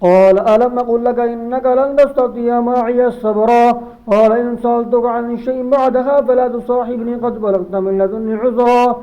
قال ألم أقل لك إنك لن تستطيع معي صبرا قال إن سألتك عن شيء بعدها فلا تصاحبني قد بلغت من لدني عذرا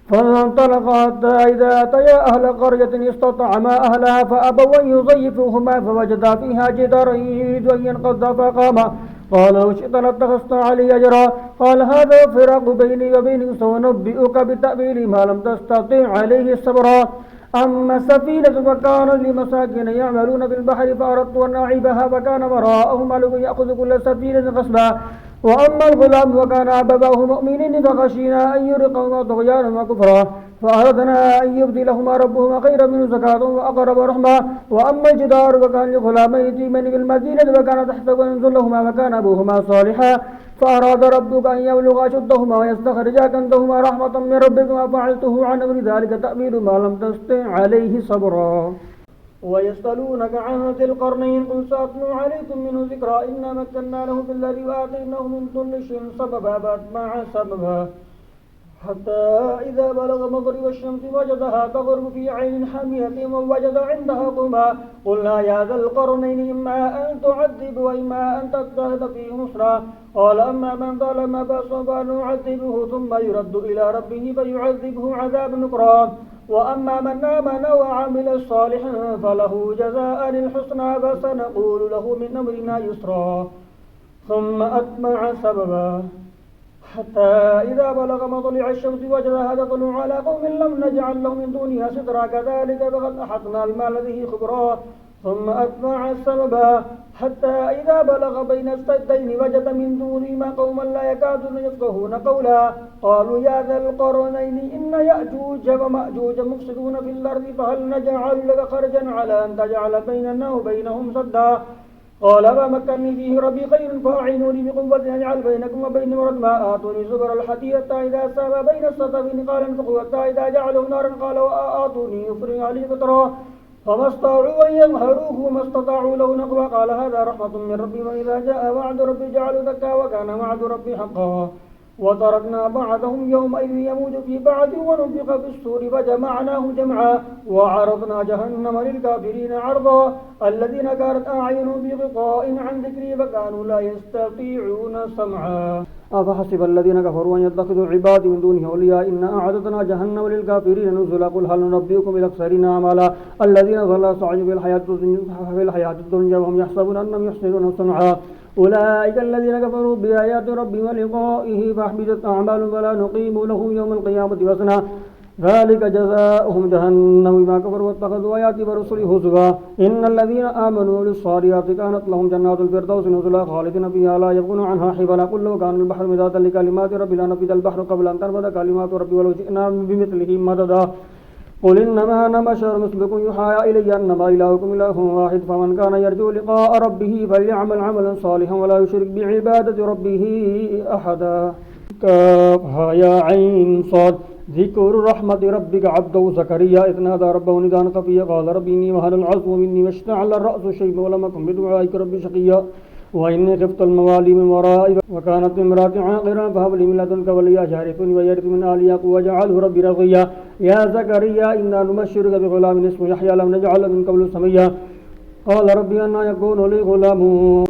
فانطلقا حتى إذا أتيا أهل قرية استطعما أهلها فأبوا أن يضيفوهما فوجدا فيها جدارا يريد أن ينقض فقاما قال لو شئت لاتخذت علي أجرا قال هذا فراق بيني وبينك سأنبئك بتأويل ما لم تستطع عليه صبرا أما السفينة فكانت لمساكين يعملون في البحر فأردت أن أعيبها فكان وراءهم ملك يأخذ كل سفينة غصبا وأما الغلام وكان أبواه مؤمنين فخشينا أن يرقهما طغيانا وكفرا فأردنا أن يبدلهما ربهما خيرا منه زكاة وأقرب رحمة وأما الجدار وكان لغلامين يتيمين في المدينة وكان تحته كنز لهما وكان أبوهما صالحا فأراد ربك أن يبلغ أشدهما ويستخرجا كنزهما رحمة من ربك ما فعلته عن أمر ذلك تأويل ما لم تستطع عليه صبرا ويسألونك عن ذي القرنين قل سأتلو عليكم منه ذكرا إنا مكنا له في الأرض وآتيناه من كل شيء سببا فأتبع سببا حتى إذا بلغ مغرب الشمس وجدها تغرب في عين حامية ووجد عندها قوما قلنا يا ذا القرنين إما أن تعذب وإما أن تتخذ فيه نصرا قال أما من ظلم فسوف نعذبه ثم يرد إلى ربه فيعذبه عذاب نكرا وأما من آمن وعمل صالحا فله جزاء الحسنى فسنقول له من أمرنا يسرا ثم أتبع سببا حتى إذا بلغ مطلع الشمس وجدها تطلع على قوم لم نجعل له من دونها سترا كذلك فقد أحطنا بما لديه خبرا ثم أتبع سببا حتى إذا بلغ بين السدين وجد من دونهما قوما لا يكادون يفقهون قولا قالوا يا ذا القرنين إن يأجوج ومأجوج مفسدون في الأرض فهل نجعل لك خرجا على أن تجعل بيننا وبينهم سدا قال ما مكنني فيه ربي خير فأعينوني بقوة أجعل بينكم وبينهم ردما آتوني زبر الحديد حتى إذا ساب بين السطفين قال انفقوا حتى إذا جعله نارا قال آتوني يفرغ عليه قطرا فما استطاعوا أن يظهروه وما استطاعوا له نقبا قال هذا رحمة من ربي وإذا جاء وعد ربي جعلوا دكا وكان وعد ربي حقا وتركنا بعضهم يومئذ يموج في بعض ونفخ في الصور فجمعناه جمعا وعرضنا جهنم للكافرين عرضا الذين كانت أعينهم في غطاء عن ذكري فكانوا لا يستطيعون سمعا أفحسب الذين كفروا أن يتخذوا عبادي من دونه أولياء إنا أعددنا جهنم للكافرين نزلا قل هل ننبئكم بالأخسرين أعمالا الذين ضل سعيهم في الحياة الدنيا وهم يحسبون أنهم يحسنون صنعا أولئك الذين كفروا بآيات ربهم ولقائه فأحبطت أعمالهم فلا نقيم لهم يوم القيامة وزنا ذلك جزاؤهم جهنم بما كفروا واتخذوا آياتي ورسلي هزوا إن الذين آمنوا بالصالحات كانت لهم جنات الفردوس نزلا خالدين فيها لا يبغون عنها حبلا قل لو كان البحر مدادا لكلمات ربي لنفد البحر قبل أن تنفد كلمات ربي ولو جئنا بمثله مددا قل إنما أنا بشر مثلكم يوحى إلي أنما إلهكم إله واحد فمن كان يرجو لقاء ربه فليعمل عملا صالحا ولا يشرك بعبادة ربه أحدا كافها يا عين صاد ذكر رحمة ربك عبده زكريا إذ نادى ربه نداء خفيا قال ربي إني وهن العظم مني واشتعل الرأس شيبا ولم أكن بدعائك ربي شقيا وإني خفت الموالي من ورائي وكانت امرأتي عاقرا فهب لي من لدنك وليا يرثني ويرث من آل يعقوب واجعله ربي رضيا يا زكريا إنا نبشرك بغلام اسمه يحيى لم نجعل من قبل سميا قال ربي أنى يكون لي غلام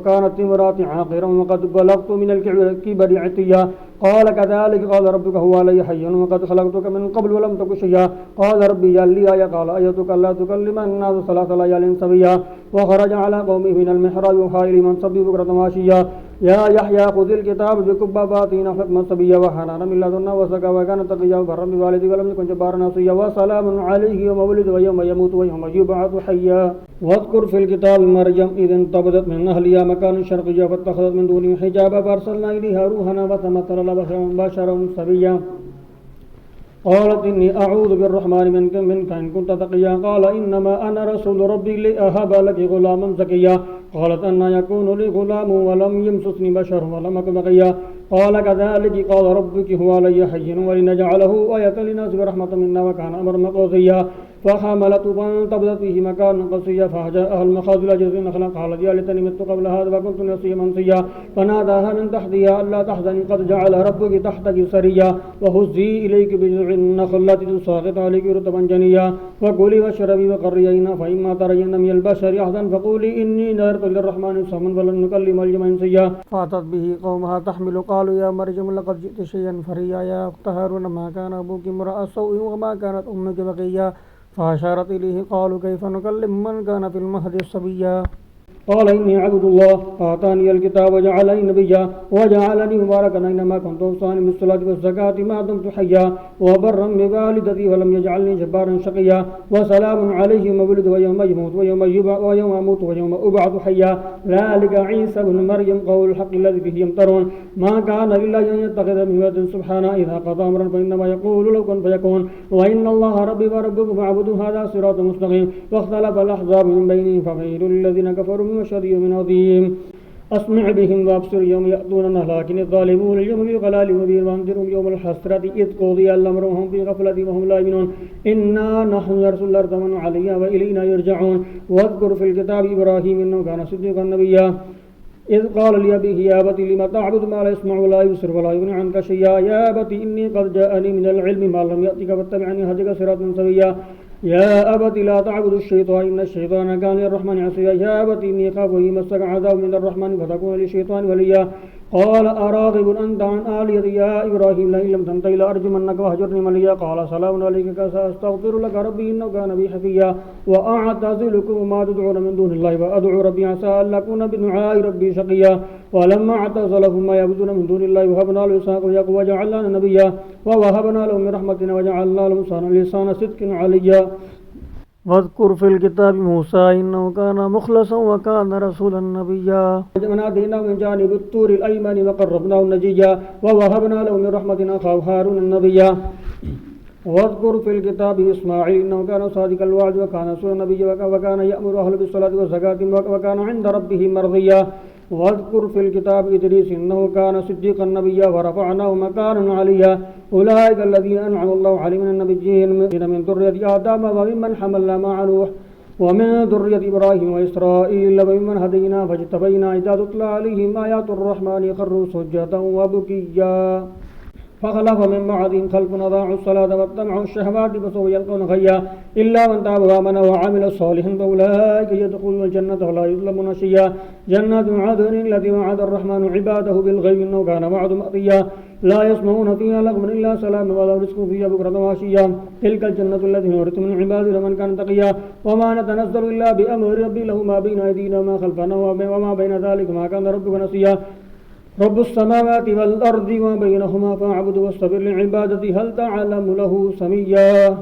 كانت امرأتي عاقرا وقد بلغت من الكبر عتيا قال كذلك قال ربك هو علي حي وقد خلقتك من قبل ولم تك شيئا قال ربي جعل لي آية قال آيتك ألا تكلم الناس ثلاث ليال سويا وخرج على قومه من المحراب يوحى إليه من صبي بكرة وعشيا يا يحيى خذ الكتاب بكباباتنا حكما صبيا وحنانا من لدنا وزكى وكان تقيا وبرا بوالده ولم يكن جبارا عصيا وسلام عليه يوم ولد ويوم يموت ويوم يبعث حيا واذكر في الكتاب مريم إذ انتبذت من أهلها مكان شرقيا فاتخذت من دونه حجابا فأرسلنا إليها روحنا وتمثل لها بشرا سويا قالت إني أعوذ بالرحمن منك إن كنت تقيا قال إنما أنا رسول ربي لأهب لك غلاما زكيا قالت أن يكون لي غلام ولم يمسسني بشر ولم أك بقيا قال كذلك قال ربك هو علي حي ولنجعله آية للناس برحمة منا وكان أمرا مقضيا فحملته فانتبذت به مكانا قصيا فجاءها المخاض إلى جذع النخلة قالت يا ليتني مت قبل هذا وكنت نسيا منسيا فناداها من تحتها ألا تحزني قد جعل ربك تحتك سريا وهزي إليك بجذع النخلة تساقط عليك رطبا جنيا وكلي واشربي وقري عينا فإما ترين من البشر أحدا فقولي إني نذرت للرحمن صوما فلن نكلم اليوم إنسيا فأتت به قومها تحمل قالوا يا مريم لقد جئت شيئا فريا يا أخت هارون ما كان أبوك امرأ سوء وما كانت أمك بغيا فأشارت إليه قالوا كيف نكلم من كان في المهد صبيا قال إني عبد الله آتاني الكتاب وجعلني نبيا وجعلني مباركا أينما كنت أوصاني بالصلاة والزكاة ما دمت حيا وبرا بوالدتي ولم يجعلني جبارا شقيا وسلام عليه يوم ولد ويوم يموت ويوم أموت ويوم أبعث حيا ذلك عيسى بن مريم قول الحق الذي فيه يمترون ما كان لله أن يتخذ من ولد سبحانه إذا قضى أمرا فإنما يقول له كن فيكون وإن الله ربي وربكم فاعبدوا هذا صراط مستقيم واختلف الأحزاب من بينهم فغير الذين كفروا وشر يوم عظيم أسمع بهم وأبصر يوم يأتوننا لكن الظالمون اليوم في ضلال مبين وأنذرهم يوم الحسرة إذ قضي الأمر وهم في غفلة وهم لا يؤمنون إنا نحن نرث الأرض ومن عليها وإلينا يرجعون واذكر في الكتاب إبراهيم إنه كان صديقا نبيا إذ قال لأبيه يا أبت لم تعبد ما لا يسمع ولا يبصر ولا يغني عنك شيئا يا أبت إني قد جاءني من العلم ما لم يأتك فاتبعني هديك صراطا سويا يا أبت لا تعبد الشيطان إن الشيطان كان للرحمن عصيا يا أبت إني أخاف أن يمسك عذاب من الرحمن فتكون للشيطان وليا قال أراغب أنت عن آلهتي يا إبراهيم لئن لم تنته لأرجمنك واهجرني مليا قال سلام عليك سأستغفر لك ربي إنه كان بي حفيا وأعتزلكم ما تدعون من دون الله وأدعو ربي عسى أن أكون بدعاء ربي شقيا ولما اعتزلهم ما يعبدون من دون الله وهبنا له إسحاق ويعقوب وجعلنا نبيا ووهبنا له من رحمتنا وجعلنا له لسان صدق عليا واذكر في الكتاب موسى إنه كان مخلصا وكان رسولا نبيا وناديناه من جانب الطور الأيمن وقربناه نجيا ووهبنا له من رحمتنا أخاه هارون النبيا واذكر في الكتاب إسماعيل إنه كان صادق الوعد وكان رسولا نبيا وكان يأمر أهله بالصلاة والزكاة وكان عند ربه مرضيا واذكر في الكتاب إدريس إنه كان صديقا نبيا ورفعناه مكانا عليا أولئك الذين أنعم الله عليهم من النبيين من ذرية آدم وممن حملنا مع نوح ومن ذرية إبراهيم وإسرائيل وممن هدينا فاجتبينا إذا تتلى عليهم آيات الرحمن خروا سجدا وبكيا فخلف من بعدهم خلف أضاعوا الصلاة واتبعوا الشهوات فسوف يلقون غيا إلا من تاب وآمن وعمل صالحا فأولئك يدخلون الجنة ولا يظلمون شيئا جنات عدن التي وعد الرحمن عباده بالغيب إنه كان وعد مأتيا لا يسمعون فيها لغوا إلا سلاما ولا رزق فيها بكرة وعشيا تلك الجنة التي نورث من عبادنا من كان تقيا وما نتنزل إلا بأمر ربي له ما بين أيدينا وما خلفنا وما بين ذلك ما كان ربك نسيا رب السماوات والأرض وما بينهما فاعبد واصطبر لعبادتي هل تعلم له سميا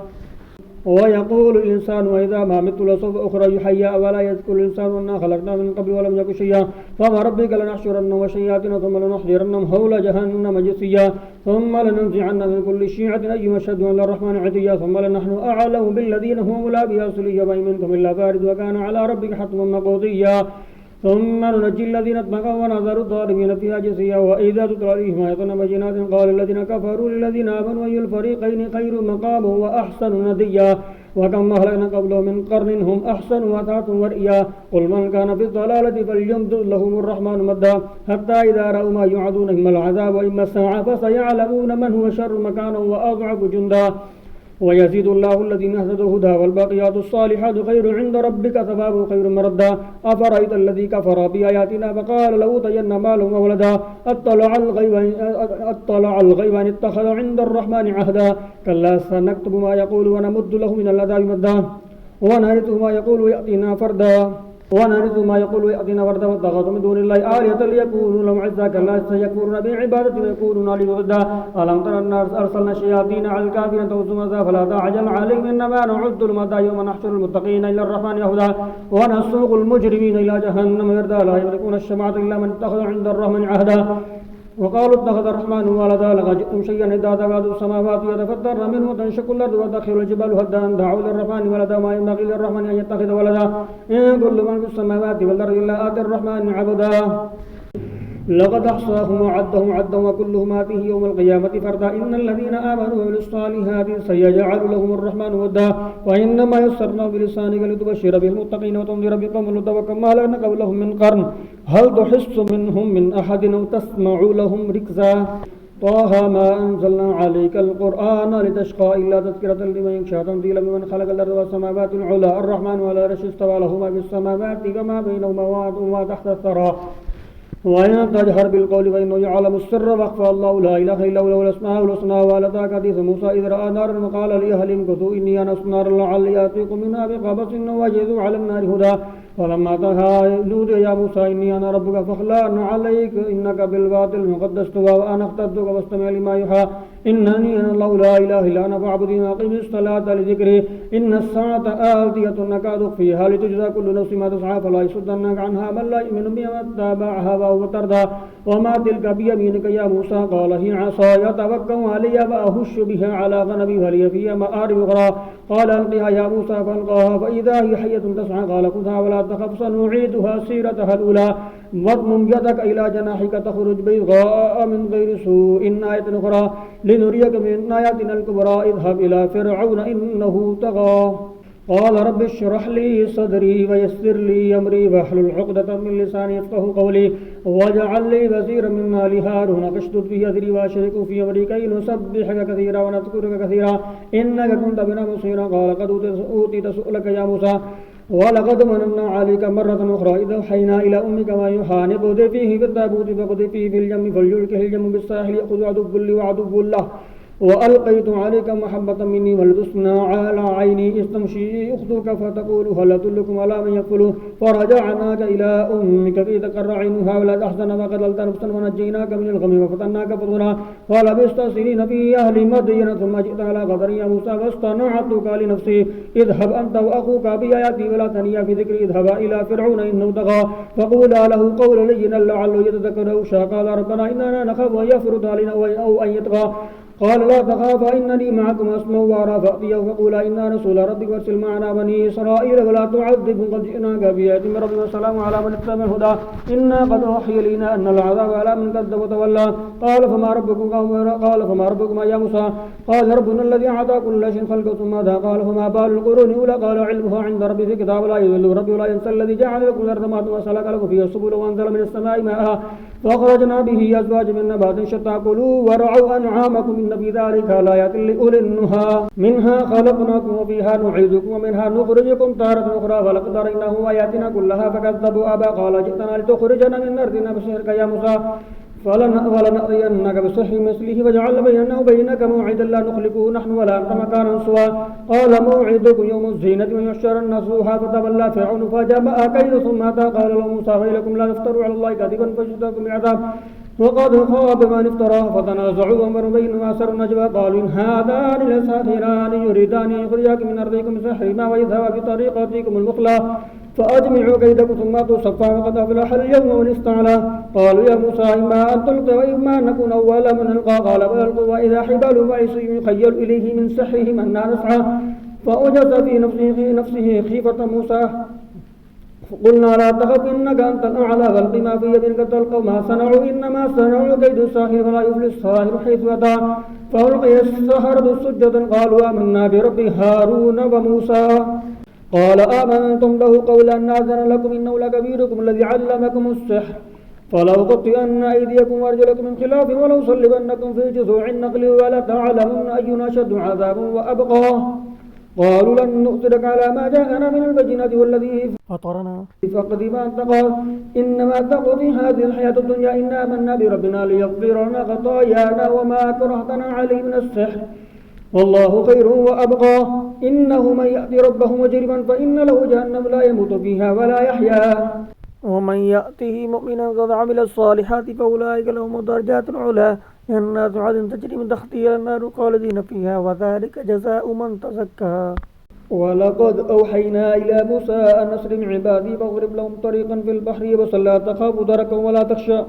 ويقول الإنسان وإذا ما مت لسوف أخرج حيا ولا يذكر الإنسان أنا خلقناه من قبل ولم يك شيئا فوربك لنحشرنهم وشياطين ثم لنحضرنهم حول جهنم جثيا ثم لننزعن من كل شيعة أيهم أشهد أن للرحمن عتيا ثم لنحن أعلم بالذين هم أولى بها صليا وإن منكم إلا بارد وكان على ربك حتما مقضيا ثم ننجي الذين اتقوا ونذر الظالمين فيها جثيا وإذا تتلى عليهم آياتنا بينات قال الذين كفروا للذين آمنوا أي الفريقين خير مقاما وأحسن نديا وكم أهلكنا قبلهم من قرن هم أحسن وأثاث ورئيا قل من كان في الضلالة فليمدد لهم الرحمن مدا حتى إذا رأوا ما يوعدون إما العذاب وإما الساعة فسيعلمون من هو شر مكانا وأضعف جندا ويزيد الله الذين اهتدوا هدى والباقيات الصالحات خير عند ربك ثوابه خير مردا أفرأيت الذي كفر بآياتنا فقال لأوتين مالا وولدا أطلع الغيب أن اتخذ عند الرحمن عهدا كلا سنكتب ما يقول ونمد له من العذاب مدا ونرثه ما يقول ويأتينا فردا واتخذوا من دون الله آلهة ليكونوا لهم عزا كلا سيكفرون بعبادة ويكونون عليه ضدا ألم تر أنا أرسلنا الشياطين على الكافرين توسمزا فلا تعجل عليهم إنما نعد المدى يوم نحشر المتقين إلى الرحمن يهدى ونسوق المجرمين إلى جهنم يردا لا يملكون الشفاعة إلا من اتخذ عند الرحمن عهدا وقالوا اتخذ الرحمن ولدا لقد جئتم شيئا إذا تكاد السماوات يتفطرن منه وتنشق الأرض وتخر الجبال هدا أن دعوا للرحمن ولدا ما ينبغي للرحمن أن يتخذ ولدا إن كل من في السماوات والأرض إلا آتي الرحمن عبدا لقد أحصاهم وعدهم عدا وكلهم آتيه يوم القيامة فردا إن الذين آمنوا وعملوا الصالحات سيجعل لهم الرحمن ودا وإنما يسرناه بلسانك لتبشر به المتقين وتنذر بقوم لدا وكما أهلكنا قبلهم من قرن هل تحس منهم من أحد أو تسمع لهم ركزا طه ما أنزلنا عليك القرآن لتشقى إلا تذكرة لمن يخشى تنزيلا ممن خلق الأرض والسماوات العلى الرحمن على العرش استوى له ما في السماوات وما بينهما وما تحت الثرى وإن تجهر بالقول فإنه يعلم السر وأخفى الله لا إله إلا هو له الأسماء الحسنى وآتاك حديث موسى إذ رأى نارا وقال لأهلهم كثوا إني آنست نارا لعلي آتيكم منها بقبس وجدوا على النار هدى فلما أتاها نودي يا موسى إني أنا ربك فاخلع عليك إنك بالباطل المقدس طغى وأنا اخترتك فاستمع لما يوحى إنني أنا الله لا إله إلا أنا فاعبدني وأقم الصلاة لذكري إن الساعة آتية نكاد أخفيها لتجزى كل نفس ما تسعى فلا يصدنك عنها من لا يؤمن بها واتبع هواه فتردى وما تلك بيمينك يا موسى قال هي عصاي أتوكأ عليها وأهش بها على غنمي ولي فيها مآرب أخرى قال ألقها يا موسى فألقاها فإذا هي حية تسعى قال خذها ولا تخف سنعيدها سيرتها الأولى واضمم يدك إلى جناحك تخرج بيضاء من غير سوء آية أخرى لنريك من آياتنا الكبرى اذهب إلى فرعون إنه طغى قال رب اشرح لي صدري ويسر لي أمري واحلل عقدة من لساني يفقهوا قولي واجعل لي وزيرا من آل هارون اشدد به أذري وأشركه في أمري كي نسبحك كثيرا ونذكرك كثيرا إنك كنت بنا بصيرا قال قد أوتيت سؤلك يا موسى ولقد مننا عليك مرة أخرى إذا أوحينا إلى أمك ما يوحى أن اقذف فيه بالتابوت فاقذف فيه في اليم فليلقه اليم بالساحل يأخذ عدو لي وعدو له وألقيت عليك محبة مني ولتصنع على عيني إذ تمشي أختك فتقول هل أدلكم على من يكفله فرجعناك إلى أمك كي تقر عينها ولا تحزن وقتلت نفسا ونجيناك من الغم وفتناك فتنا ولبثت سنين في أهل مدين ثم جئت على قدر يا موسى فاصطنعتك لنفسي اذهب أنت وأخوك بآياتي ولا تنيا في ذكري اذهبا إلى فرعون إنه طغى فقولا له قولا لينا لعله يتذكر أو يخشى قال ربنا إننا نخاف أن يفرط علينا أو أن يطغى قال لا تخافا إنني معكم أسمع وأرى فأتياه فقولا إنا رسول ربك وارسل معنا بني إسرائيل ولا تعذبهم قد جئناك بآيات من ربنا والسلام على من اتبع الهدى إنا قد أوحي إلينا أن العذاب على من كذب وتولى قال فما ربكم يا موسى قال ربنا الذي أعطى كل شيء خلقه ثم هدى قال فما بال القرون الأولى قال علمها عند ربي في كتاب لا يضل ربي ولا ينسى الذي جعل لكم الأرض مهدا وسلك لكم فيها السبل وأنزل من السماء ماء فأخرجنا به أزواج من نبات شتى كلوا ورعوا أنعامكم إن في ذلك لآيات لأولي النهى منها خلقناكم وفيها نعيدكم ومنها نخرجكم تارة أخرى ولقد أريناه آياتنا كلها فكذبوا أبا قال جئتنا لتخرجنا من أرضنا بسحرك يا موسى فلنأتينك بسحر مثله وجعل بيننا وبينك موعدا لا نخلفه نحن ولا أنت مكانا سوى قال موعدكم يوم الزينة ويحشر الناس ضحى فتولى فرعون فجاء كيد ثم أتى قال له موسى ويلكم لا تفتروا على الله كذبا فجزاكم بعذاب وقد خاب من افتراه فتنازعوا أمروا بينهم وأسروا النجوى قالوا إن هذان لساحران يريدان أن يخرجاكم من أرضكم بسحرهما ويذهبا بطريقتكم المثلى فأجمعوا كيدكم ثم أتوا صفا وقد أفلح اليوم من استعلى قالوا يا موسى إما أن تلقي وإما أن نكون أول من ألقى قال بل ألقوا وإذا حبال وعصي يخيل إليه من سحرهم أنها نسعى فأوجس في نفسه خيفة موسى قلنا لا تخف إنك أنت الأعلى والق ما في يدك تلقوا ما صنعوا إنما صنعوا كيد الساحر فلا يفلح الساحر حيث أتى فألقي السحرة سجدا قالوا آمنا برب هارون وموسى قال آمنتم له قول أن أذن لكم إنه لكبيركم الذي علمكم السحر فلأقطعن أيديكم وأرجلكم من خلاف ولأصلبنكم في جذوع النخل ولتعلمن أينا أشد عذابا وأبقى قالوا لن نؤثرك على ما جاءنا من البينات والذي فطرنا فاقض ما أنت قال إنما تقضي هذه الحياة الدنيا إنا آمنا بربنا ليغفر لنا خطايانا وما أكرهتنا عليه من السحر والله خير وأبقى إنه من يأتي ربه مجرما فإن له جهنم لا يموت فيها ولا يحيا ومن يأته مؤمنا قد عمل الصالحات فأولئك لهم درجات العلا جنات عدن تجري من تحتها النار خالدين فيها وذلك جزاء من تزكى ولقد أوحينا إلى موسى أن أسر بعبادي فاضرب لهم طريقا في البحر يبسا لا تخاف دركا ولا تخشى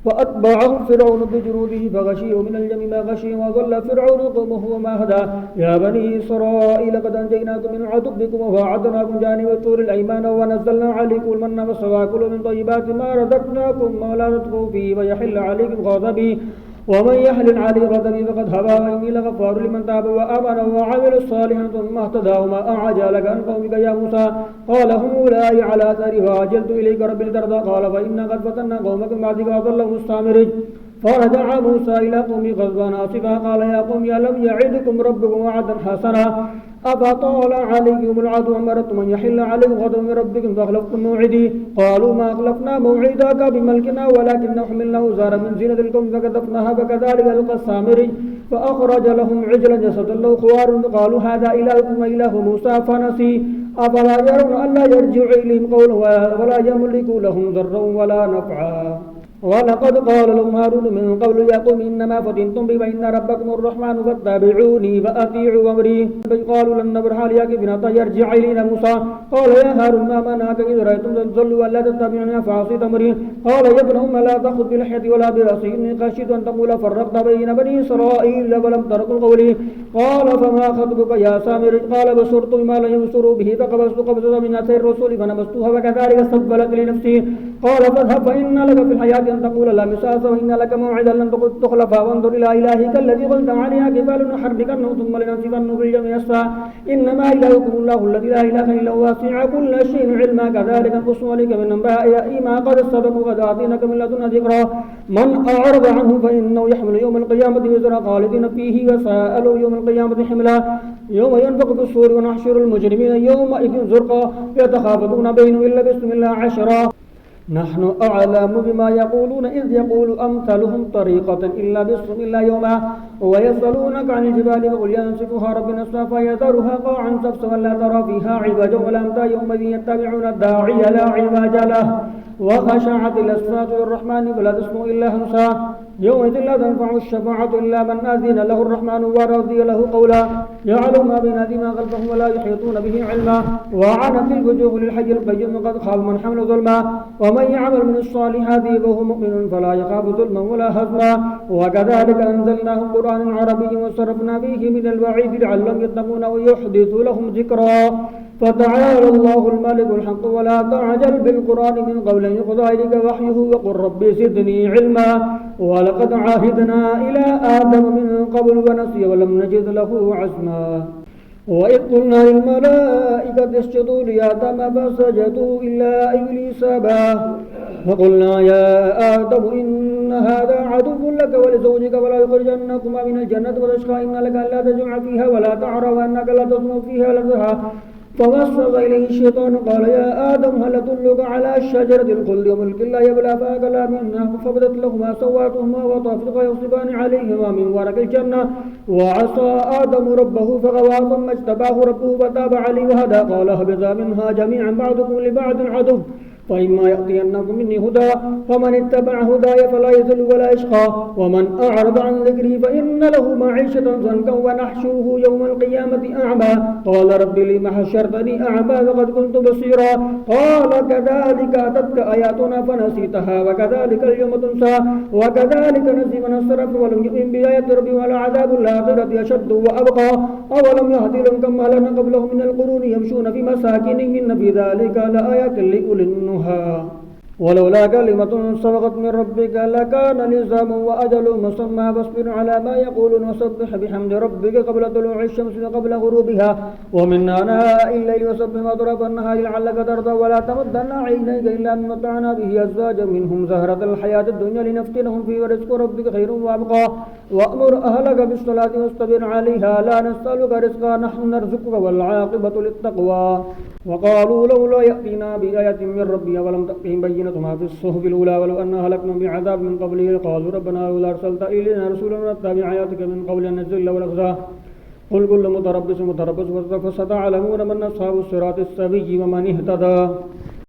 فأتبعهم فرعون بجنوده فغشيهم من اليم ما غشيهم وضل فرعون قومه وما هدى يا بني إسرائيل قد أنجيناكم من عدوكم وواعدناكم جانب الطور الأيمان ونزلنا عليكم المن والسلوى كلوا من طيبات ما رزقناكم ولا تطغوا فيه ويحل عليكم غضبي ومن يحلل عليه غضبي فقد هوى وإني لغفار لمن تاب وآمن وعمل الصالحات ثم اهتدى وما أعجلك عن قومك يا موسى قال هم أولئك على أثري وعجلت إليك ربي لترضى قال فإنا قد فتنا قومكم بعدك وأضلهم السامري فرجع موسى إلى قومه غضبان آسفا قال يا قوم ألم يعدكم ربكم وعدا حسنا أفطال عليكم العهد وأمرتم أن يحل عليكم غضب من ربكم فأخلفتم موعدي قالوا ما أخلفنا موعدك بملكنا ولكن حملنا أوزارا من زينة القوم فكتفناها فكذلك ألقى السامري فأخرج لهم عجلا جسدا له خوار قالوا هذا إلهكم وإله موسى فنسي أفلا يرون ألا يرجع إليهم قولا ولا يملك لهم ضرا ولا نفعا ولقد قال لهم هارون من قبل يا قوم إنما فتنتم بي وإن ربكم الرحمن فاتبعوني وأطيعوا أمري قالوا لن نبرح ليكفنا حتى يرجع إلينا موسى قال يا هارون ما منعك إذ رأيتم تضلوا ولا تتبعوني فعصيت أمري قال يا ابن أم لا تأخذ بلحيتي ولا برأسي إني خشيت أن تقول فرقت بين بني إسرائيل ولم ترقوا قولي قال فما خطبك يا سامري قال بصرت بما لم يبصروا به فقبضت قبضة من أثر الرسول فنبذتها وكذلك سبلت لنفسي قال فاذهب فإن لك في الحياة أن تقول لا مساس وإن لك موعدا لن تخلفا وانظر إلى إلهك الذي قلت عليها جبال نحركنه ثم لننسفنه في الجميع يسعى إنما إلهكم الله الذي لا إله إلا هو واسع كل شيء علما كذلك نقص عليك من أنباء ما قد سبق وقد آتيناك من لدنا ذكرا من أعرض عنه فإنه يحمل يوم القيامة وزرا خالدين فيه وسألوا يوم القيامة حملا يوم ينفق في الصور ونحشر المجرمين يومئذ زرقا يتخافتون بينهم إلا بسم الله عشرا نحن أعلم بما يقولون إذ يقول أمثلهم طريقة إلا بسم الله يوما ويسألونك عن الجبال فقل ينسفها ربي نسفا فيذرها قاعا صفصفا لا ترى فيها عوجا ولا أمتا يومئذ يتبعون الداعي لا عوج له وخشعت الأصوات للرحمن فلا تسمع إلا همسا يومئذ لا تنفع الشفاعة إلا من أذن له الرحمن ورضي له قولا يعلم ما بين أيديهم خلفهم ولا يحيطون به علما وعنت الوجوه للحي القيوم قد خاب من حمل ظلما ومن يعمل من الصالحات وهو مؤمن فلا يخاف ظلما ولا هضما وكذلك أنزلناه قرآنا عربيا وصرفنا فيه من الوعيد لعلهم يتقون ويحدث لهم ذكرا فتعالى الله الملك الحق ولا تعجل بالقرآن من قبل أن يقضى إليك وحيه وقل رب زدني علما ولقد عاهدنا إلى آدم من قبل ونسي ولم نجد له عزما وإذ قلنا للملائكة اسجدوا لآدم فسجدوا إلا إبليس أبى فقلنا يا آدم إن هذا عدو لك ولزوجك ولا يخرجنكما من الجنة وتشقى إن لك ألا تجمع فيها ولا تعرى وأنك لا تسمع فيها ولا تضحى فوسوس إليه الشيطان قال يا آدم هل أدلك على شجرة الخلد وملك لا يبلى فأكلا منها فبدت لهما سواتهما وطفقا يصبان عليهما من ورق الجنة وعصى آدم ربه فغوى ثم اجتباه ربه فتاب عليه وهدى قال اهبطا منها جميعا بعضكم لبعض عدو فإما يأتينكم مني هدى فمن اتبع هداي فلا يضل ولا يشقى ومن أعرض عن ذكري فإن له معيشة ضنكا ونحشره يوم القيامة أعمى قال رب لم حشرتني أعمى وقد كنت بصيرا قال كذلك أتتك آياتنا فنسيتها وكذلك اليوم تنسى وكذلك نجزي من أسرف ولم يؤمن بآيات ربي ولعذاب الآخرة أشد وأبقى أولم يهدي لهم كما أهلكنا قبلهم من القرون يمشون في مساكنهم إن في ذلك لآيات لأولي النهى ولولا كلمة سبقت من ربك لكان لزاما وأجل مسمى فاصبر على ما يقولون وسبح بحمد ربك قبل طلوع الشمس وقبل غروبها ومن آناء الليل وسبح أطراف النهار لعلك ترضى ولا تمدن عينيك إلا مما متعنا به أزواجا منهم زهرة الحياة الدنيا لنفتنهم فيه ورزق ربك خير وأبقى وأمر أهلك بالصلاة واصطبر عليها لا نسألك رزقا نحن نرزقك والعاقبة للتقوى وقالوا لولا يأتينا بآية من ربنا ولم تأتهم بينة ما في الصحف الأولى ولو أن أهلكنا بعذاب من قبله قالوا ربنا لولا أرسلت إلينا رسولا نتبع آياتك من قبل أن نذل ونخزى قل كل متربص فستعلمون من أصحاب الصراط السوي ومن اهتدى